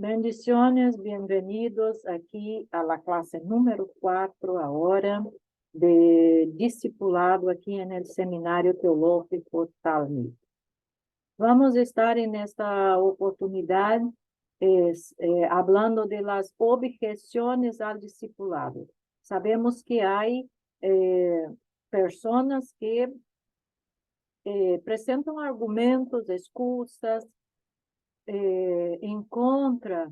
Bendiciones, bienvenidos aquí a la clase número 4 ahora de discipulado aquí en el Seminario Teológico Talmud. Vamos a estar en esta oportunidad hablando de las objeciones al discipulado. Sabemos que hay personas que presentam argumentos, excusas, em contra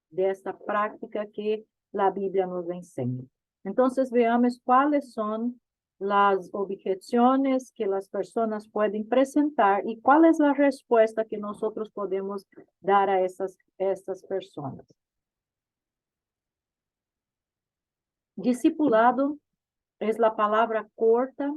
desta prática que a Bíblia nos ensina. Então, veamos quais são as objeções que as pessoas podem apresentar e qual é a resposta que nós podemos dar a essas pessoas. Discipulado é a palavra corta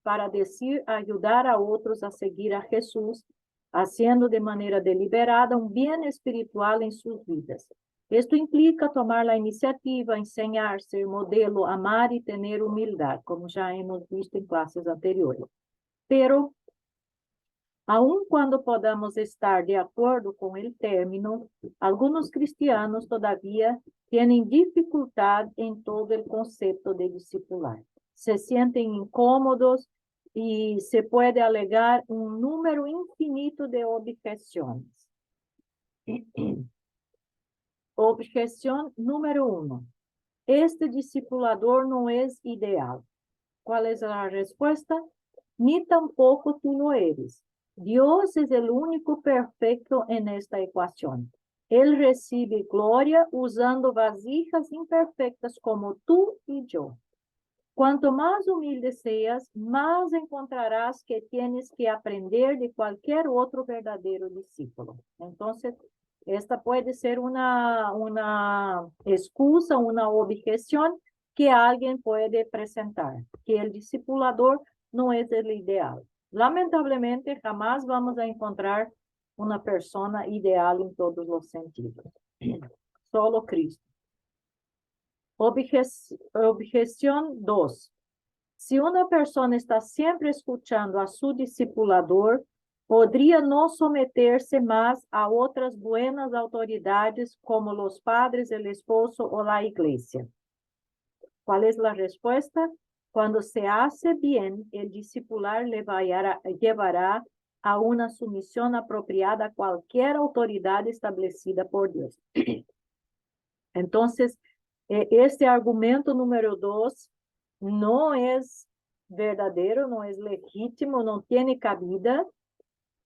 para dizer ajudar a outros a seguir a Jesus, haciendo de maneira deliberada bem espiritual em suas vidas. Isto implica tomar a iniciativa, ensinar, ser modelo, amar e ter humildade, como já hemos visto em classes anteriores. Pero, aun quando podamos estar de acordo com o término, alguns cristianos todavia têm dificuldade em todo o conceito de discipular. Se sentem incômodos e se pode alegar número infinito de objeções. Objeção número 1. Este discipulador não é ideal. Qual é a resposta? Ni tampoco tú lo eres. Dios es el único perfecto en esta ecuación. Él recibe gloria usando vasijas imperfectas como tú y yo. Cuanto más humilde seas, más encontrarás que tienes que aprender de cualquier otro verdadero discípulo. Entonces, esta puede ser una excusa, una objeción que alguien puede presentar, que el discipulador no es el ideal. Lamentablemente, jamás vamos a encontrar una persona ideal en todos los sentidos. Solo Cristo. Objeción 2. Si una persona está siempre escuchando a su discipulador, podría no someterse más a otras buenas autoridades como los padres, el esposo o la iglesia. ¿Cuál es la respuesta? Cuando se hace bien, el discipular le llevará a una sumisión apropiada a cualquier autoridad establecida por Dios. Entonces, este argumento número 2 no es verdadero, no es legítimo, no tiene cabida,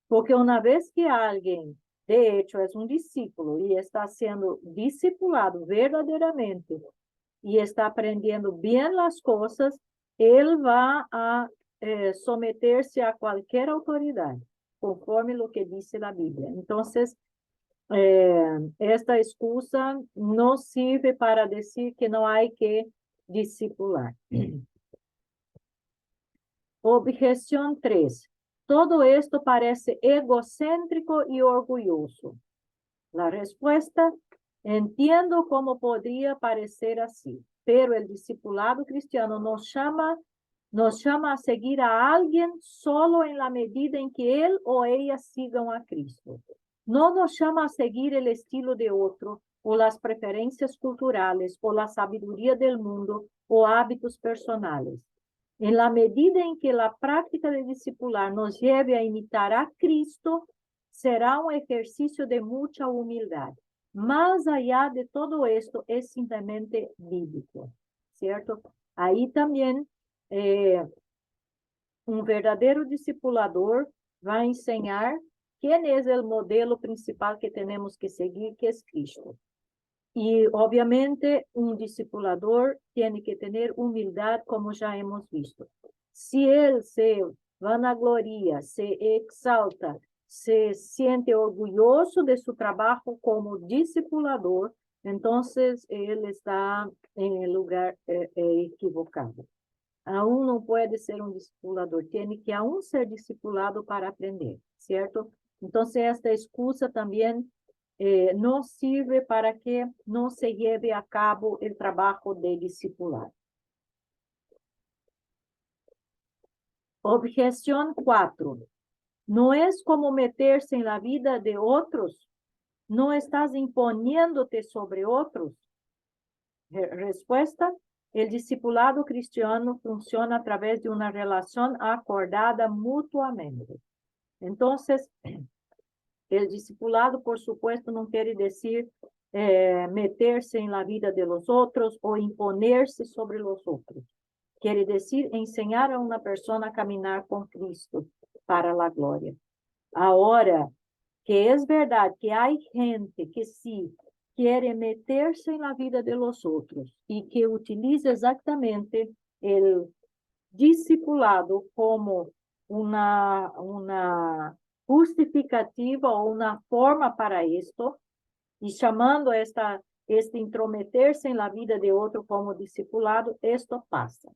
porque una vez que alguien, de hecho, es un discípulo y está siendo discipulado verdaderamente y está aprendiendo bien las cosas, él va a someterse a cualquier autoridad, conforme lo que dice la Biblia. Entonces, esta excusa no sirve para decir que no hay que discipular. Objeción 3. Todo esto parece egocéntrico y orgulloso. La respuesta, entiendo cómo podría parecer así, pero el discipulado cristiano nos llama a seguir a alguien solo en la medida en que él o ella sigan a Cristo. No nos llama a seguir el estilo de otro, o las preferencias culturales, o la sabiduría del mundo, o hábitos personales. En la medida en que la práctica de discipular nos lleve a imitar a Cristo, será un ejercicio de mucha humildad. Más allá de todo esto, es simplemente bíblico, ¿cierto? Ahí también un verdadero discipulador va a enseñar quién es el modelo principal que tenemos que seguir, que es Cristo. Y obviamente un discipulador tiene que tener humildad, como ya hemos visto. Si él se vanagloria, se exalta, se siente orgulloso de su trabajo como discipulador, entonces él está en el lugar equivocado. Aún no puede ser un discipulador, tiene que aún ser discipulado para aprender, ¿cierto? Entonces esta excusa también no sirve para que no se lleve a cabo el trabajo de discipular. Objeción 4. No es como meterse en la vida de otros. ¿No estás imponiéndote sobre otros? Respuesta, el discipulado cristiano funciona a través de una relación acordada mutuamente. Entonces, el discipulado, por supuesto, no quiere decir meterse en la vida de los otros o imponerse sobre los otros. Quiere decir enseñar a una persona a caminar con Cristo para la gloria. Ahora, que es verdad que hay gente que sí quiere meterse en la vida de los otros y que utiliza exactamente el discipulado como una justificativa o una forma para esto, y llamando este intrometerse en la vida de otro como discipulado, esto pasa.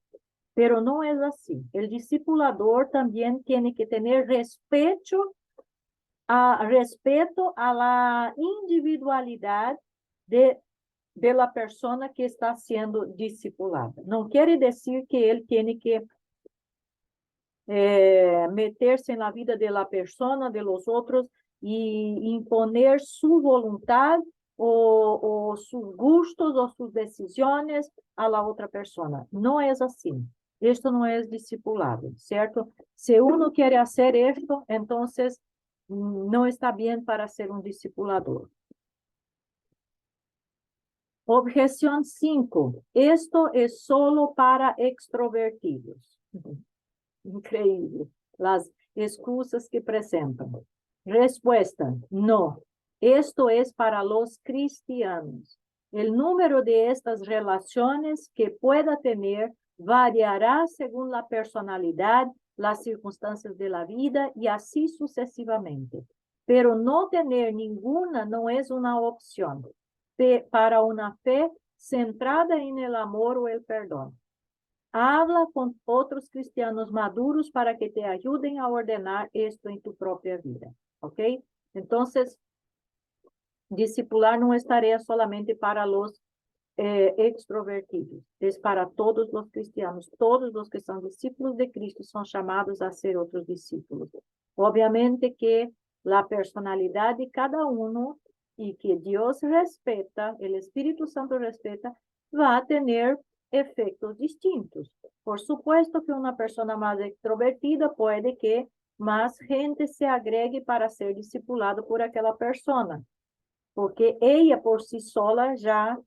Pero no es así. El discipulador también tiene que tener respeto a la individualidad de la persona que está siendo discipulada. No quiere decir que él tiene que meterse en la vida de la persona, de los otros, y imponer su voluntad o sus gustos o sus decisiones a la otra persona. No es así. Esto no es discipulado, ¿cierto? Si uno quiere hacer esto, entonces no está bien para ser un discipulador. Objeción 5. Esto es solo para extrovertidos. Increíble. Las excusas que presentan. Respuesta, no. Esto es para los cristianos. El número de estas relaciones que pueda tener variará según la personalidad, las circunstancias de la vida y así sucesivamente. Pero no tener ninguna no es una opción para una fe centrada en el amor o el perdón. Habla con otros cristianos maduros para que te ayuden a ordenar esto en tu propia vida, ¿ok? Entonces, discipular no es tarea solamente para los extrovertidos, es para todos los cristianos. Todos los que son discípulos de Cristo son llamados a ser otros discípulos. Obviamente que la personalidad de cada uno y que Dios respeta, el Espíritu Santo respeta, va a tener efectos distintos. Por supuesto que una persona más extrovertida puede que más gente se agregue para ser discipulado por aquela persona, porque ella por sí sola ya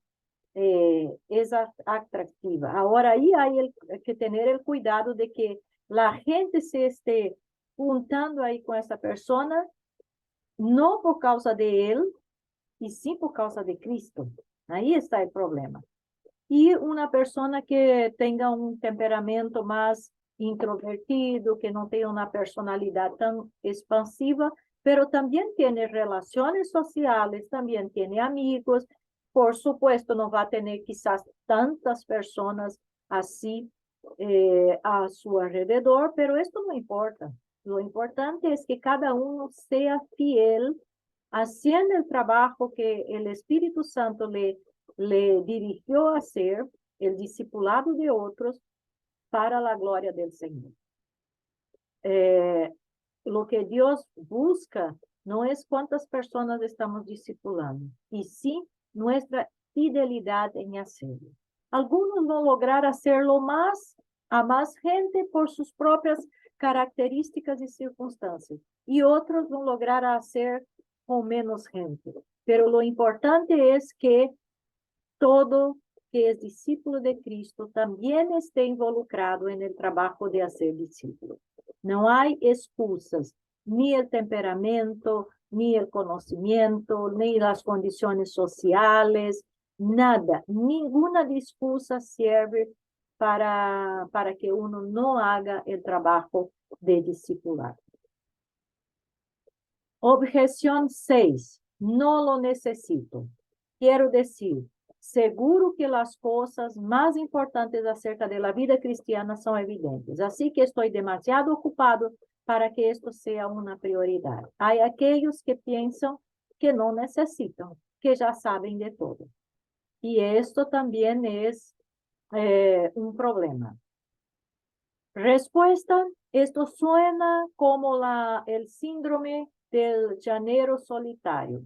es atractiva. Ahora ahí hay que tener el cuidado de que la gente se esté juntando ahí con esa persona, no por causa de él, y sí por causa de Cristo. Ahí está el problema. Y una persona que tenga un temperamento más introvertido, que no tenga una personalidad tan expansiva, pero también tiene relaciones sociales, también tiene amigos. Por supuesto, no va a tener quizás tantas personas así a su alrededor, pero esto no importa. Lo importante es que cada uno sea fiel haciendo el trabajo que el Espíritu Santo le dirigió a hacer, el discipulado de otros para la gloria del Señor. Lo que Dios busca no es cuántas personas estamos discipulando, y sí nuestra fidelidad en hacerlo. Algunos van a lograr hacerlo a más gente por sus propias características y circunstancias, y otros van a lograr hacer con menos gente. Pero lo importante es que todo que es discípulo de Cristo también esté involucrado en el trabajo de hacer discípulo. No hay excusas, ni el temperamento, ni el conocimiento, ni las condiciones sociales, nada, ninguna excusa sirve para que uno no haga el trabajo de discipular. Objeción 6. No lo necesito. Quiero decir, seguro que las cosas más importantes acerca de la vida cristiana son evidentes, así que estoy demasiado ocupado para que esto sea una prioridad. Hay aquellos que piensan que no necesitan, que ya saben de todo. Y esto también es un problema. Respuesta, esto suena como el síndrome del llanero solitario.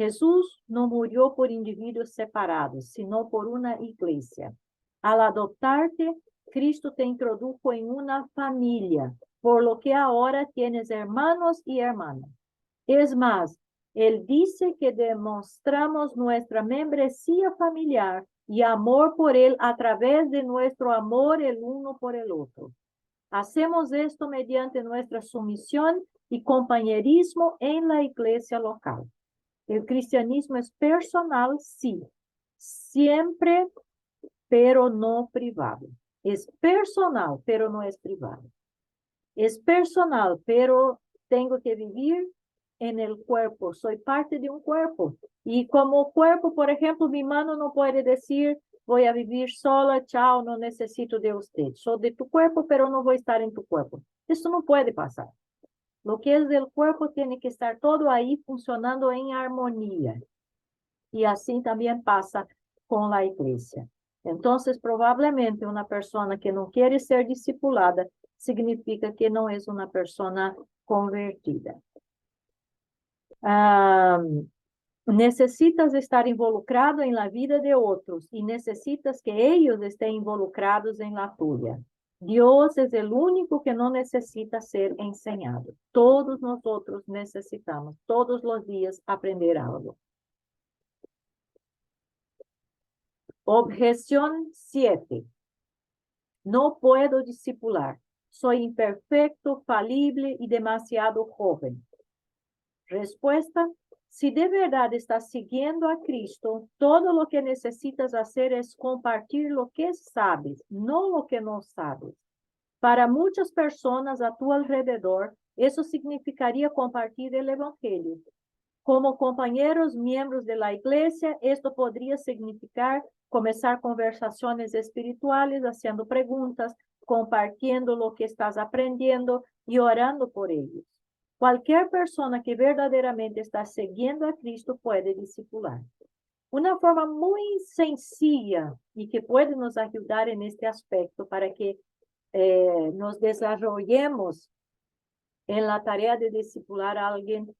Jesús no murió por individuos separados, sino por una iglesia. Al adoptarte, Cristo te introdujo en una familia, por lo que ahora tienes hermanos y hermanas. Es más, Él dice que demostramos nuestra membresía familiar y amor por Él a través de nuestro amor el uno por el otro. Hacemos esto mediante nuestra sumisión y compañerismo en la iglesia local. El cristianismo es personal, sí, siempre, pero no privado. Es personal, pero no es privado. Es personal, pero tengo que vivir en el cuerpo. Soy parte de un cuerpo. Y como cuerpo, por ejemplo, mi mano no puede decir, voy a vivir sola, chao, no necesito de usted. Soy de tu cuerpo, pero no voy a estar en tu cuerpo. Eso no puede pasar. Lo que es del cuerpo tiene que estar todo ahí funcionando en armonía. Y así también pasa con la iglesia. Entonces, probablemente una persona que no quiere ser discipulada significa que no es una persona convertida. Necesitas estar involucrado en la vida de otros y necesitas que ellos estén involucrados en la tuya. Dios es el único que no necesita ser enseñado. Todos nosotros necesitamos todos los días aprender algo. Objeción 7. No puedo discipular. Soy imperfecto, falible y demasiado joven. Respuesta: si de verdad estás siguiendo a Cristo, todo lo que necesitas hacer es compartir lo que sabes, no lo que no sabes. Para muchas personas a tu alrededor, eso significaría compartir el Evangelio. Como compañeros miembros de la iglesia, esto podría significar comenzar conversaciones espirituales, haciendo preguntas, compartiendo lo que estás aprendiendo y orando por ellos. Cualquier persona que verdaderamente está siguiendo a Cristo puede discipular. Una forma muy sencilla y que puede nos ayudar en este aspecto para que nos desarrollemos en la tarea de discipular a alguien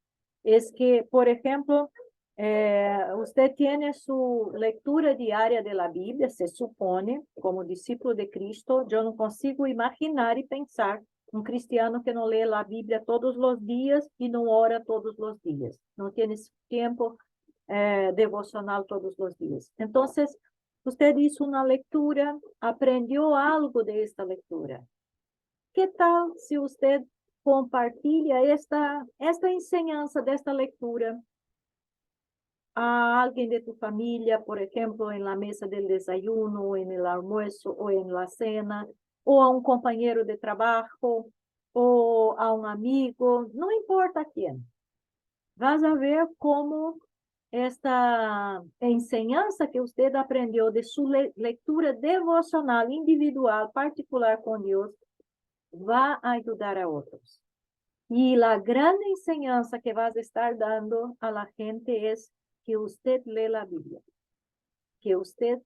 es que, por ejemplo, usted tiene su lectura diaria de la Biblia, se supone, como discípulo de Cristo. Yo no consigo imaginar y pensar un cristiano que no lee la Biblia todos los días y no ora todos los días. No tiene tiempo devocional todos los días. Entonces, usted hizo una lectura, aprendió algo de esta lectura. ¿Qué tal si usted compartilha esta enseñanza de esta lectura a alguien de tu familia, por ejemplo, en la mesa del desayuno, o en el almuerzo, o en la cena, o a un compañero de trabajo, o a un amigo, no importa quién. Vas a ver cómo esta enseñanza que usted aprendió de su lectura devocional, individual, particular con Dios, va a ayudar a otros. Y la gran enseñanza que vas a estar dando a la gente es que usted lee la Biblia, que usted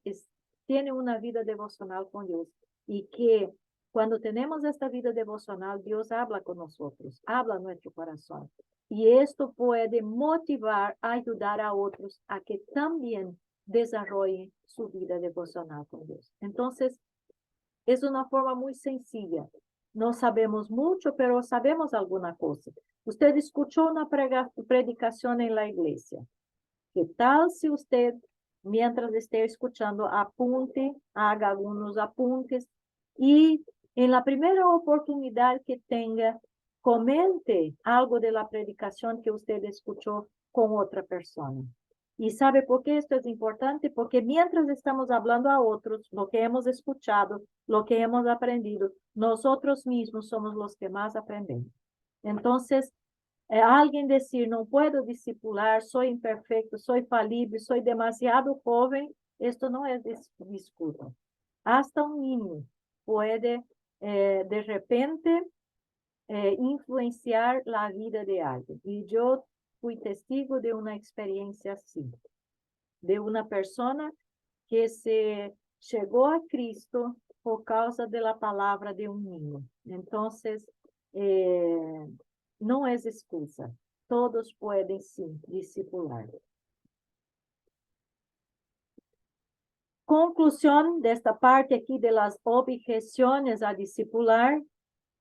tiene una vida devocional con Dios y que cuando tenemos esta vida devocional, Dios habla con nosotros, habla en nuestro corazón. Y esto puede motivar, ayudar a otros a que también desarrollen su vida devocional con Dios. Entonces, es una forma muy sencilla. No sabemos mucho, pero sabemos alguna cosa. Usted escuchó una predicación en la iglesia. ¿Qué tal si usted, mientras esté escuchando, apunte, haga algunos apuntes y en la primera oportunidad que tenga, comente algo de la predicación que usted escuchó con otra persona? ¿Y sabe por qué esto es importante? Porque mientras estamos hablando a otros, lo que hemos escuchado, lo que hemos aprendido, nosotros mismos somos los que más aprendemos. Entonces, alguien decir, no puedo discipular, soy imperfecto, soy falible, soy demasiado joven, esto no es disculpa. Hasta un niño puede, de repente, influenciar la vida de alguien. Y yo fui testigo de una experiencia así, de una persona que se llegó a Cristo por causa de la palabra de un niño. Entonces, no es excusa. Todos pueden, sí, discipular. Conclusión de esta parte aquí de las objeciones a discipular.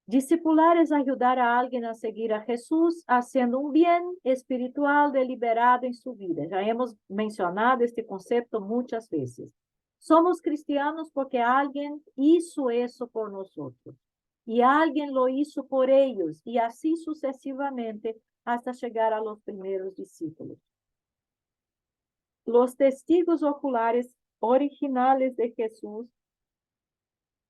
Discipular es ayudar a alguien a seguir a Jesús haciendo un bien espiritual deliberado en su vida. Ya hemos mencionado este concepto muchas veces. Somos cristianos porque alguien hizo eso por nosotros. Y alguien lo hizo por ellos. Y así sucesivamente hasta llegar a los primeros discípulos. Los testigos oculares originales de Jesús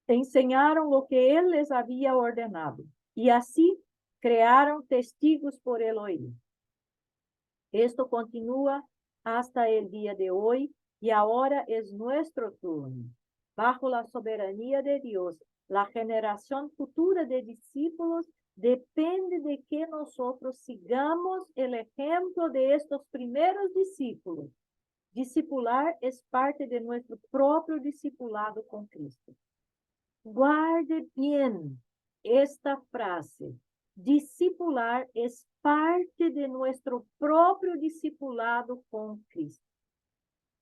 enseñaron lo que él les había ordenado y así crearon testigos por el oír. Esto continúa hasta el día de hoy y ahora es nuestro turno. Bajo la soberanía de Dios, la generación futura de discípulos depende de que nosotros sigamos el ejemplo de estos primeros discípulos. Discipular es parte de nuestro propio discipulado con Cristo. Guarde bien esta frase. Discipular es parte de nuestro propio discipulado con Cristo.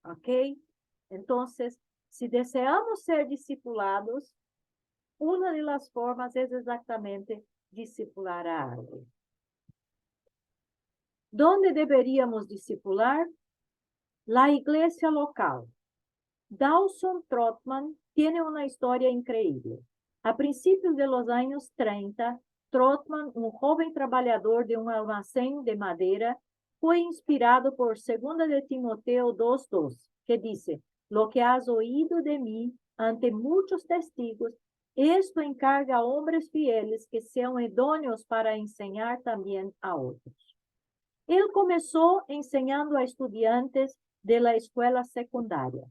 ¿Ok? Entonces, si deseamos ser discipulados, una de las formas es exactamente discipular a alguien. ¿Dónde deberíamos discipular? La iglesia local. Dawson Trotman tiene una historia increíble. A principios de los años 30, Trotman, un joven trabajador de un almacén de madera, fue inspirado por 2 de Timoteo 2:2, que dice, lo que has oído de mí ante muchos testigos, esto encarga a hombres fieles que sean idóneos para enseñar también a otros. Él comenzó enseñando a estudiantes de la escuela secundaria,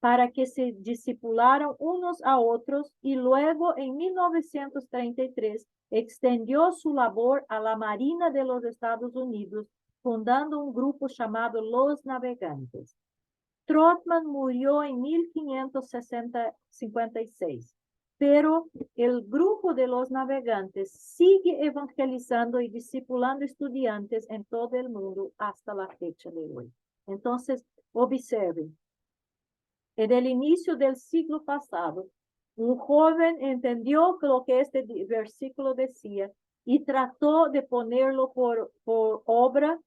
para que se discipularan unos a otros y luego en 1933 extendió su labor a la Marina de los Estados Unidos, fundando un grupo llamado Los Navegantes. Trotman murió en 1556, pero el grupo de los navegantes sigue evangelizando y discipulando estudiantes en todo el mundo hasta la fecha de hoy. Entonces, observen. En el inicio del siglo pasado, un joven entendió lo que este versículo decía y trató de ponerlo por obra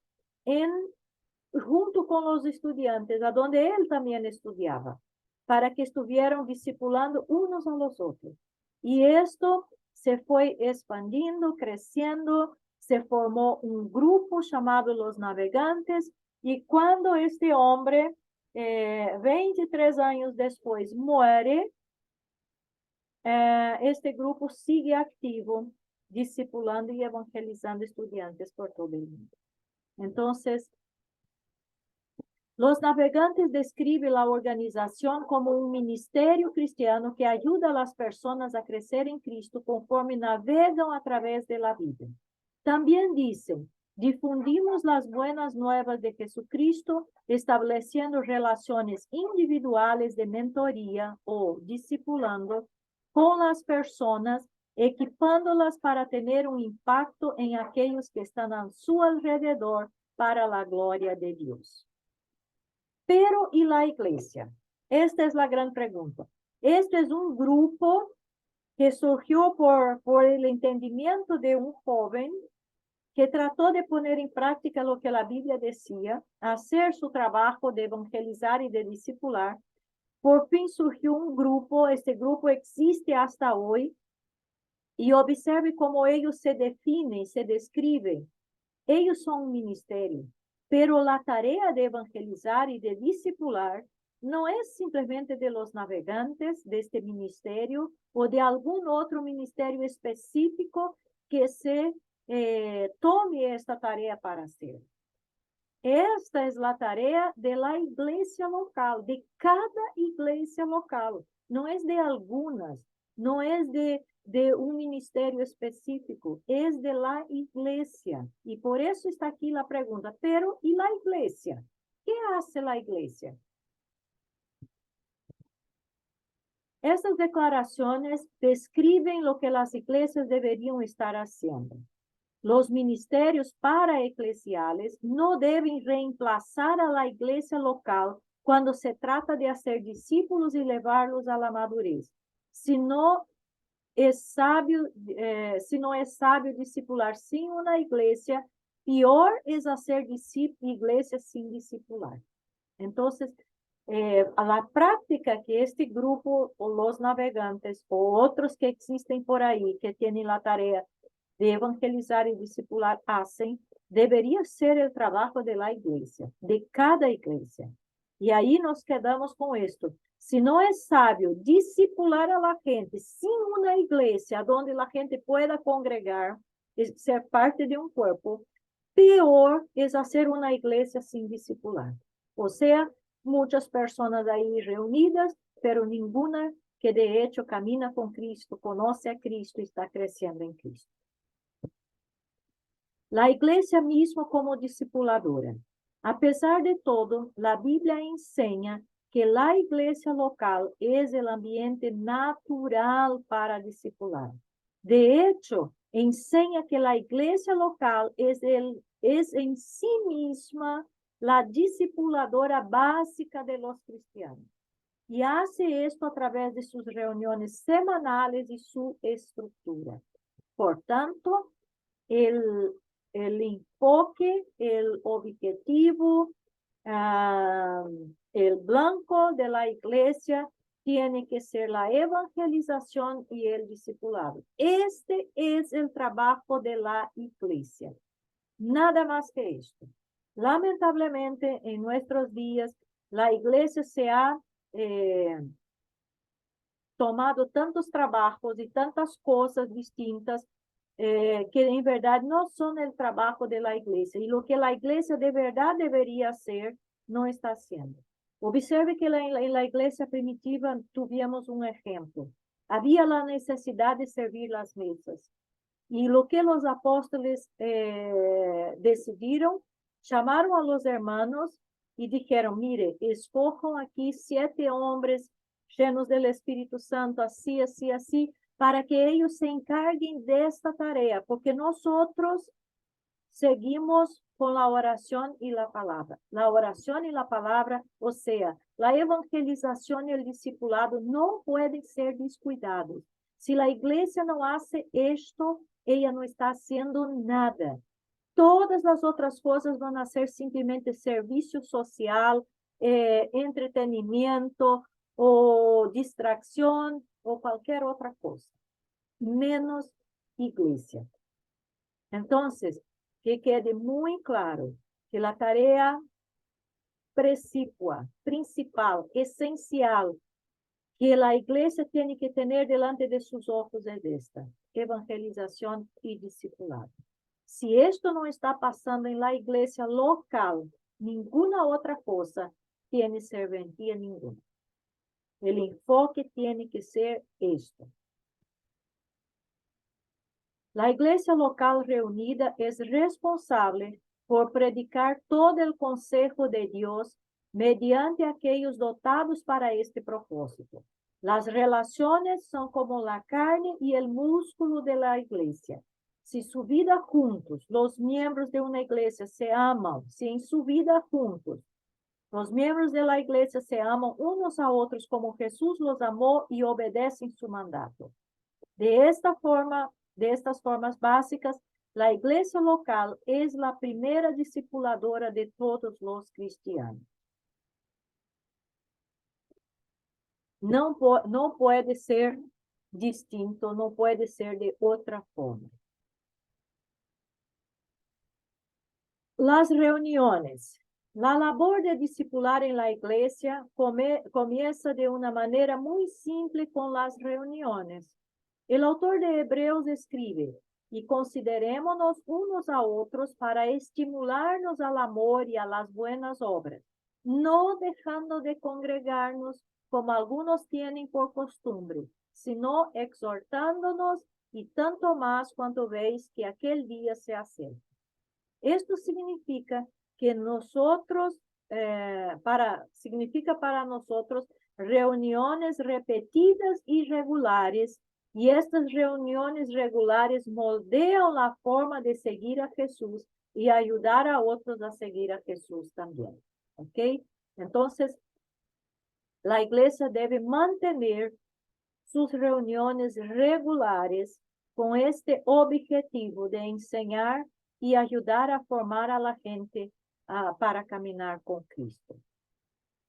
junto con los estudiantes, a donde él también estudiaba, para que estuvieran discipulando unos a los otros. Y esto se fue expandiendo, creciendo, se formó un grupo llamado Los Navegantes, y cuando este hombre 23 años después muere, este grupo sigue activo, discipulando y evangelizando estudiantes por todo el mundo. Entonces, Los Navegantes describe la organización como un ministerio cristiano que ayuda a las personas a crecer en Cristo conforme navegan a través de la vida. También dicen, difundimos las buenas nuevas de Jesucristo, estableciendo relaciones individuales de mentoría o discipulando con las personas, equipándolas para tener un impacto en aquellos que están a su alrededor para la gloria de Dios. Pero, ¿y la iglesia? Esta es la gran pregunta. Este es un grupo que surgió por el entendimiento de un joven que trató de poner en práctica lo que la Biblia decía, hacer su trabajo de evangelizar y de discipular. Por fin surgió un grupo, este grupo existe hasta hoy, y observe cómo ellos se definen, se describen. Ellos son un ministerio, pero la tarea de evangelizar y de discipular no es simplemente de los navegantes de este ministerio o de algún otro ministerio específico que se tome esta tarea para hacer. Esta es la tarea de la iglesia local, de cada iglesia local. No es de algunas, no es de un ministerio específico, es de la iglesia. Y por eso está aquí la pregunta, pero ¿y la iglesia? ¿Qué hace la iglesia? Estas declaraciones describen lo que las iglesias deberían estar haciendo. Los ministerios paraeclesiales no deben reemplazar a la iglesia local cuando se trata de hacer discípulos y llevarlos a la madurez. Si no es sabio discipular sin una iglesia, peor es hacer iglesia sin discipular. Entonces, a la práctica que este grupo o los navegantes o otros que existen por ahí que tienen la tarea de evangelizar y discipular hacen, debería ser el trabajo de la iglesia, de cada iglesia. Y ahí nos quedamos con esto. Si no es sabio discipular a la gente sin una iglesia donde la gente pueda congregar, ser parte de un cuerpo, peor es hacer una iglesia sin discipular. O sea, muchas personas ahí reunidas, pero ninguna que de hecho camina con Cristo, conoce a Cristo y está creciendo en Cristo. La iglesia mismo como discipuladora. A pesar de todo, la Biblia enseña que la iglesia local es el ambiente natural para discipular. De hecho, enseña que la iglesia local es en sí misma la discipuladora básica de los cristianos. Y hace esto a través de sus reuniones semanales y su estructura. Por tanto, el enfoque, el objetivo, el blanco de la iglesia tiene que ser la evangelización y el discipulado. Este es el trabajo de la iglesia. Nada más que esto. Lamentablemente, en nuestros días, la iglesia se ha tomado tantos trabajos y tantas cosas distintas que en verdad no son el trabajo de la iglesia. Y lo que la iglesia de verdad debería hacer, no está haciendo. Observe que en la iglesia primitiva tuvimos un ejemplo. Había la necesidad de servir las mesas. Y lo que los apóstoles decidieron, llamaron a los hermanos y dijeron, mire, escojan aquí 7 hombres llenos del Espíritu Santo, así, así, así, para que ellos se encarguen de esta tarea, porque nosotros seguimos con la oración y la palabra. La oración y la palabra, o sea, la evangelización y el discipulado no pueden ser descuidados. Si la iglesia no hace esto, ella no está haciendo nada. Todas las otras cosas van a ser simplemente servicio social, entretenimiento o distracción o cualquier otra cosa, menos iglesia. Entonces, que quede muy claro que la tarea principal, esencial, que la iglesia tiene que tener delante de sus ojos es esta: evangelización y discipulado. Si esto no está pasando en la iglesia local, ninguna otra cosa tiene servenía ninguna. El enfoque tiene que ser esto. La iglesia local reunida es responsable por predicar todo el consejo de Dios mediante aquellos dotados para este propósito. Las relaciones son como la carne y el músculo de la iglesia. Si su vida juntos, los miembros de una iglesia se aman, si en su vida juntos, los miembros de la iglesia se aman unos a otros como Jesús los amó y obedecen su mandato. De estas formas básicas, la iglesia local es la primera discipuladora de todos los cristianos. No puede ser distinto, no puede ser de otra forma. Las reuniones. La labor de discipular en la iglesia comienza de una manera muy simple con las reuniones. El autor de Hebreos escribe, y considerémonos unos a otros para estimularnos al amor y a las buenas obras, no dejando de congregarnos como algunos tienen por costumbre, sino exhortándonos y tanto más cuanto veis que aquel día se acerca. Esto significa que significa para nosotros reuniones repetidas y regulares, y estas reuniones regulares moldean la forma de seguir a Jesús y ayudar a otros a seguir a Jesús también. ¿Ok? Entonces, la iglesia debe mantener sus reuniones regulares con este objetivo de enseñar y ayudar a formar a la gente para caminar con Cristo.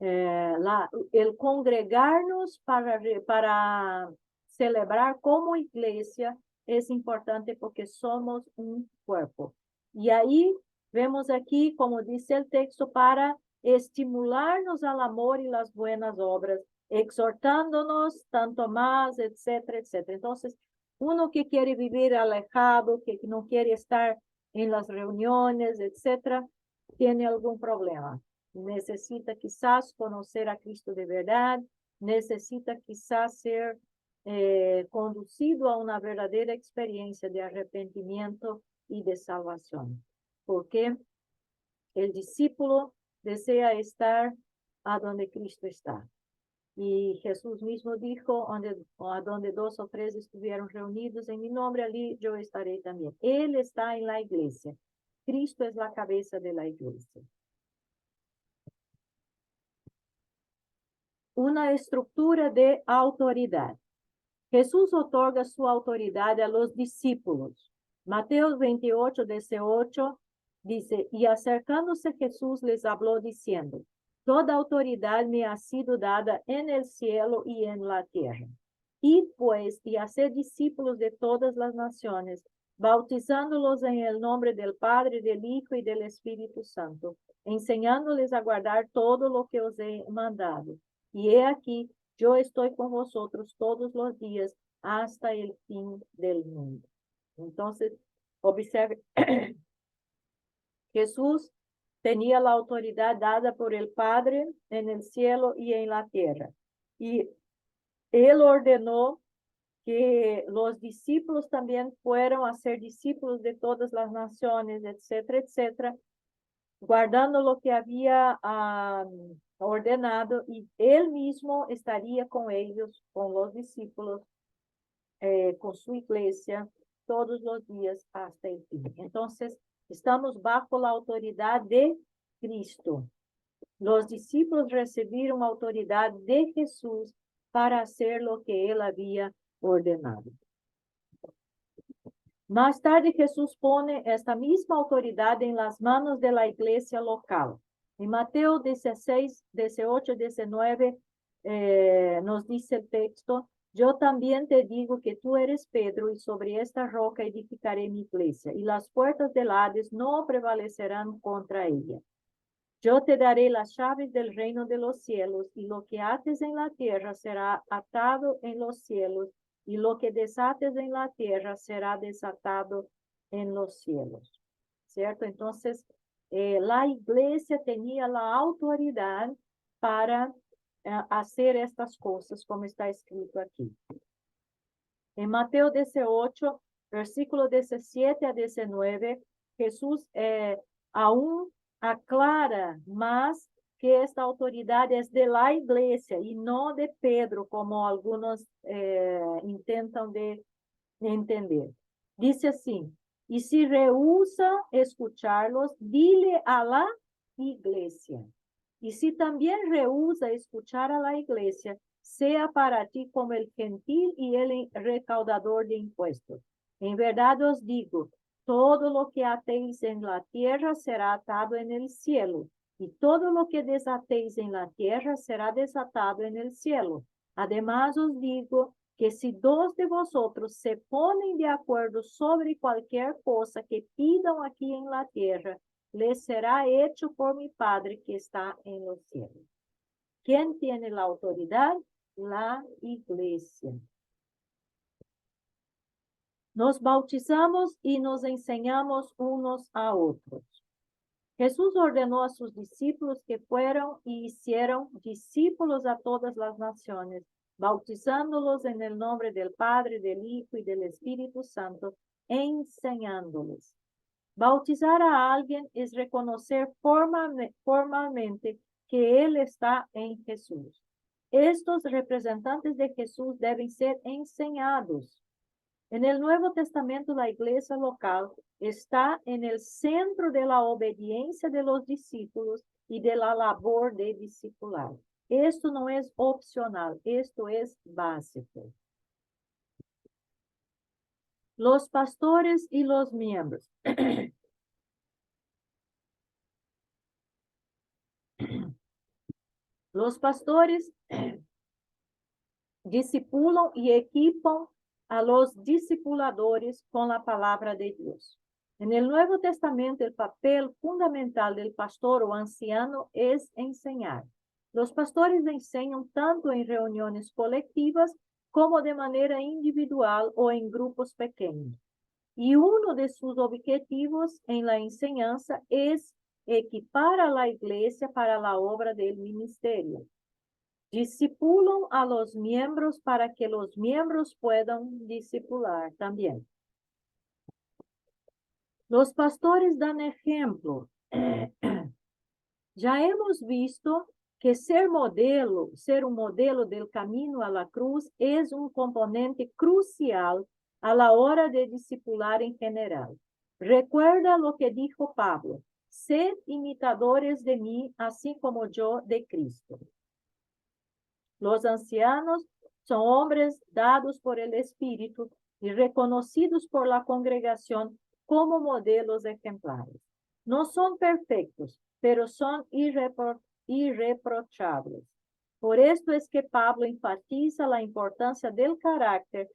El congregarnos para celebrar como iglesia es importante porque somos un cuerpo. Y ahí vemos aquí, como dice el texto, para estimularnos al amor y las buenas obras, exhortándonos tanto más, etcétera, etcétera. Entonces, uno que quiere vivir alejado, que no quiere estar en las reuniones, etcétera, tiene algún problema. Necesita quizás conocer a Cristo de verdad, necesita quizás ser conducido a una verdadera experiencia de arrepentimiento y de salvación. Porque el discípulo desea estar a donde Cristo está. Y Jesús mismo dijo, a donde 2 o 3 estuvieron reunidos en mi nombre, allí yo estaré también. Él está en la iglesia. Cristo es la cabeza de la iglesia. Una estructura de autoridad. Jesús otorga su autoridad a los discípulos. Mateo 28, 18 dice, y acercándose Jesús les habló diciendo, toda autoridad me ha sido dada en el cielo y en la tierra. Id pues y haced discípulos de todas las naciones, bautizándolos en el nombre del Padre, del Hijo y del Espíritu Santo, enseñándoles a guardar todo lo que os he mandado. Y he aquí, yo estoy con vosotros todos los días hasta el fin del mundo. Entonces, observe, Jesús tenía la autoridad dada por el Padre en el cielo y en la tierra. Y él ordenó que los discípulos también fueran a ser discípulos de todas las naciones, etcétera, etcétera, guardando lo que había ordenado, y él mismo estaría con ellos, con los discípulos, con su iglesia, todos los días hasta el fin. Entonces, estamos bajo la autoridad de Cristo. Los discípulos recibieron autoridad de Jesús para hacer lo que él había ordenado. Más tarde, Jesús pone esta misma autoridad en las manos de la iglesia local. En Mateo 16, 18, 19, nos dice el texto, yo también te digo que tú eres Pedro, y sobre esta roca edificaré mi iglesia, y las puertas del Hades no prevalecerán contra ella. Yo te daré las llaves del reino de los cielos, y lo que ates en la tierra será atado en los cielos, y lo que desates en la tierra será desatado en los cielos. ¿Cierto? Entonces, la iglesia tenía la autoridad para hacer estas cosas, como está escrito aquí. En Mateo 18, versículo 17 a 19, Jesús aún aclara más que esta autoridad es de la iglesia y no de Pedro, como algunos intentan de entender. Dice así, y si rehúsa escucharlos, dile a la iglesia. Y si también rehúsa escuchar a la iglesia, sea para ti como el gentil y el recaudador de impuestos. En verdad os digo, todo lo que atéis en la tierra será atado en el cielo, y todo lo que desatéis en la tierra será desatado en el cielo. Además os digo que si 2 de vosotros se ponen de acuerdo sobre cualquier cosa que pidan aquí en la tierra, les será hecho por mi Padre que está en los cielos. ¿Quién tiene la autoridad? La iglesia. Nos bautizamos y nos enseñamos unos a otros. Jesús ordenó a sus discípulos que fueran y hicieron discípulos a todas las naciones, bautizándolos en el nombre del Padre, del Hijo y del Espíritu Santo, enseñándoles. Bautizar a alguien es reconocer formalmente que Él está en Jesús. Estos representantes de Jesús deben ser enseñados. En el Nuevo Testamento, la iglesia local está en el centro de la obediencia de los discípulos y de la labor de discipular. Esto no es opcional, esto es básico. Los pastores y los miembros. Los pastores discipulan y equipan a los discipuladores con la palabra de Dios. En el Nuevo Testamento, el papel fundamental del pastor o anciano es enseñar. Los pastores enseñan tanto en reuniones colectivas como de manera individual o en grupos pequeños. Y uno de sus objetivos en la enseñanza es equipar a la iglesia para la obra del ministerio. Discipulan a los miembros para que los miembros puedan discipular también. Los pastores dan ejemplo. Ya hemos visto que ser un modelo del camino a la cruz es un componente crucial a la hora de discipular en general. Recuerda lo que dijo Pablo: sed imitadores de mí, así como yo de Cristo. Los ancianos son hombres dados por el Espíritu y reconocidos por la congregación como modelos ejemplares. No son perfectos, pero son irreprochables. Por esto es que Pablo enfatiza la importancia del carácter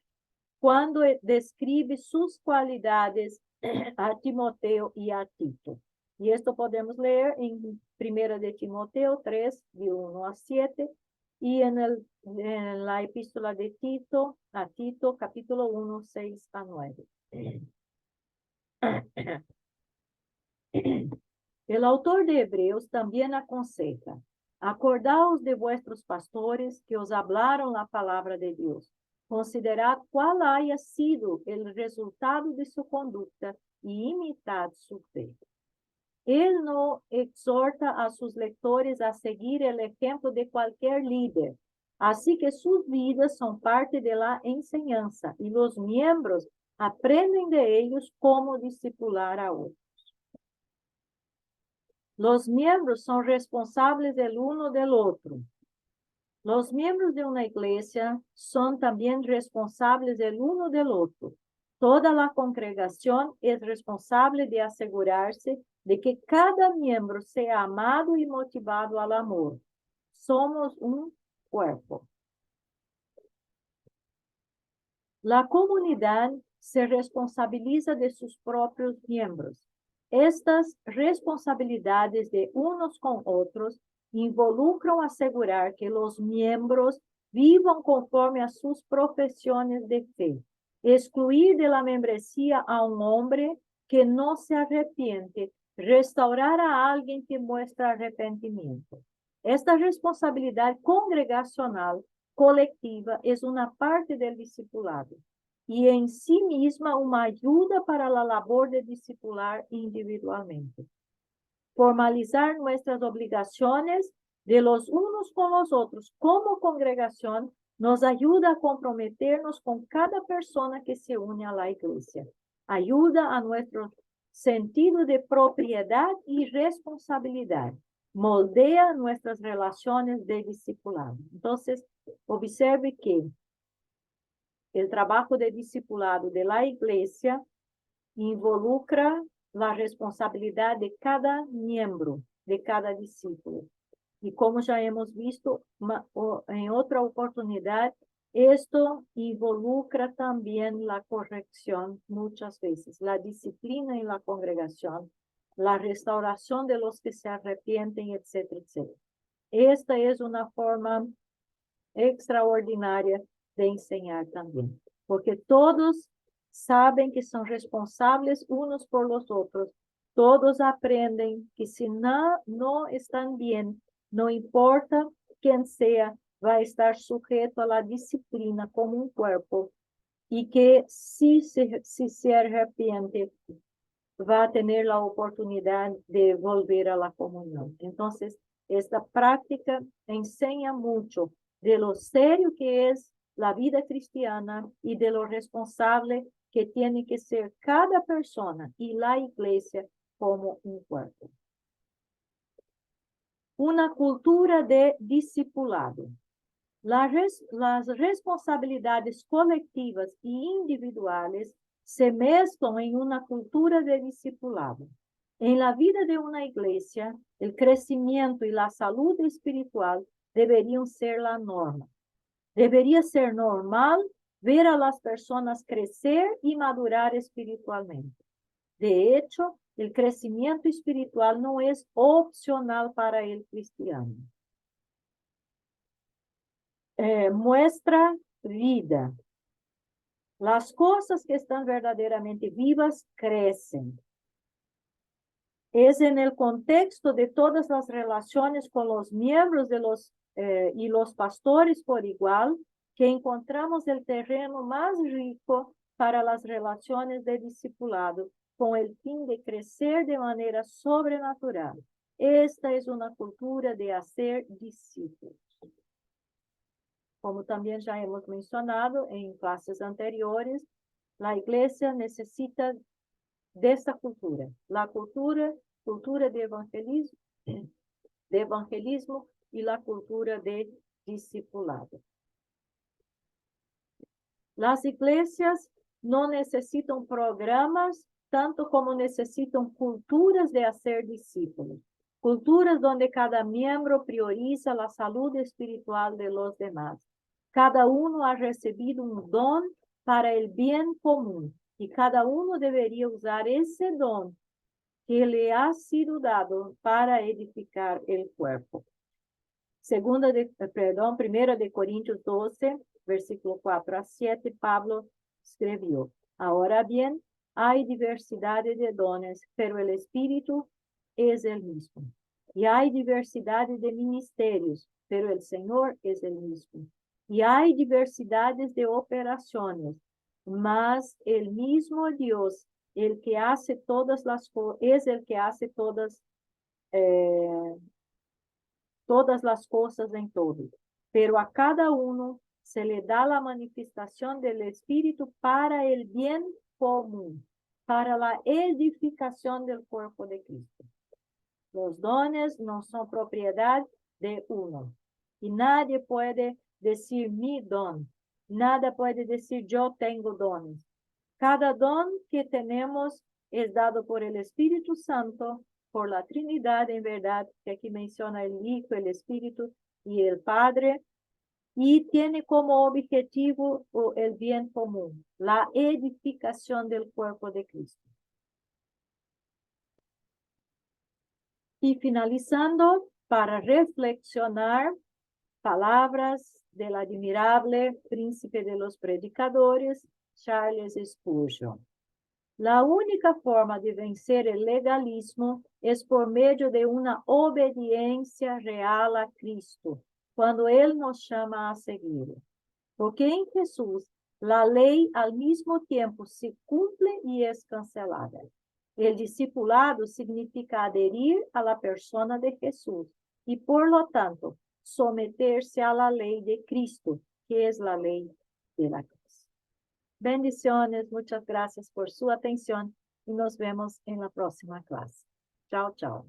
cuando describe sus cualidades a Timoteo y a Tito. Y esto podemos leer en 1 de Timoteo 3, de 1 a 7, y en la epístola de Tito, a Tito, capítulo 1, 6 a 9. El autor de Hebreos también aconseja: acordaos de vuestros pastores que os hablaron la palabra de Dios. Considerad cuál haya sido el resultado de su conducta y imitad su fe. Él no exhorta a sus lectores a seguir el ejemplo de cualquier líder, así que sus vidas son parte de la enseñanza y los miembros aprenden de ellos cómo discipular a otros. Los miembros son responsables del uno del otro. Los miembros de una iglesia son también responsables del uno del otro. Toda la congregación es responsable de asegurarse de que cada miembro sea amado y motivado al amor. Somos un cuerpo. La comunidad se responsabiliza de sus propios miembros. Estas responsabilidades de unos con otros involucran asegurar que los miembros vivan conforme a sus profesiones de fe. Excluir de la membresía a un hombre que no se arrepiente, restaurar a alguien que muestra arrepentimiento. Esta responsabilidad congregacional colectiva es una parte del discipulado y en sí misma una ayuda para la labor de discipular individualmente. Formalizar nuestras obligaciones de los unos con los otros como congregación nos ayuda a comprometernos con cada persona que se une a la iglesia. Ayuda a nuestro sentido de propiedad y responsabilidad. Moldea nuestras relaciones de discipulado. Entonces, observe que el trabajo de discipulado de la iglesia involucra la responsabilidad de cada miembro, de cada discípulo. Y como ya hemos visto en otra oportunidad, esto involucra también la corrección muchas veces, la disciplina en la congregación, la restauración de los que se arrepienten, etcétera, etcétera. Esta es una forma extraordinaria de enseñar también, porque todos saben que son responsables unos por los otros, todos aprenden que si no están bien, no importa quién sea, va a estar sujeto a la disciplina como un cuerpo y que si se arrepiente, va a tener la oportunidad de volver a la comunión. Entonces, esta práctica enseña mucho de lo serio que es la vida cristiana y de lo responsable que tiene que ser cada persona y la iglesia como un cuerpo. Una cultura de discipulado. Las responsabilidades colectivas e individuales se mezclan en una cultura de discipulado. En la vida de una iglesia, el crecimiento y la salud espiritual deberían ser la norma. Debería ser normal ver a las personas crecer y madurar espiritualmente. De hecho, el crecimiento espiritual no es opcional para el cristiano. Muestra vida. Las cosas que están verdaderamente vivas crecen. Es en el contexto de todas las relaciones con los miembros de y los pastores por igual que encontramos el terreno más rico para las relaciones de discipulado, con el fin de crecer de manera sobrenatural. Esta es una cultura de hacer discípulos. Como también ya hemos mencionado en clases anteriores, la iglesia necesita de esta cultura, la cultura de evangelismo y la cultura de discipulado. Las iglesias no necesitan programas tanto como necesitan culturas de hacer discípulos, culturas donde cada miembro prioriza la salud espiritual de los demás. Cada uno ha recibido un don para el bien común y cada uno debería usar ese don que le ha sido dado para edificar el cuerpo. Primera de Corintios 12, versículo 4 a 7, Pablo escribió: Ahora bien, hay diversidad de dones, pero el Espíritu es el mismo. Y hay diversidad de ministerios, pero el Señor es el mismo. Y hay diversidades de operaciones, mas el mismo Dios, el que hace todas las cosas, es el que hace todas las cosas en todo. Pero a cada uno se le da la manifestación del Espíritu para el bien común, para la edificación del cuerpo de Cristo. Los dones no son propiedad de uno. Y nadie puede decir mi don. Nada puede decir yo tengo dones. Cada don que tenemos es dado por el Espíritu Santo, por la Trinidad en verdad, que aquí menciona el Hijo, el Espíritu y el Padre, y tiene como objetivo el bien común, la edificación del cuerpo de Cristo. Y finalizando, para reflexionar, palabras del admirable príncipe de los predicadores, Charles Spurgeon. La única forma de vencer el legalismo es por medio de una obediencia real a Cristo, cuando Él nos llama a seguirlo. Porque en Jesús la ley al mismo tiempo se cumple y es cancelada. El discipulado significa adherir a la persona de Jesús y por lo tanto someterse a la ley de Cristo, que es la ley de la cruz. Bendiciones, muchas gracias por su atención y nos vemos en la próxima clase. Chao, chao.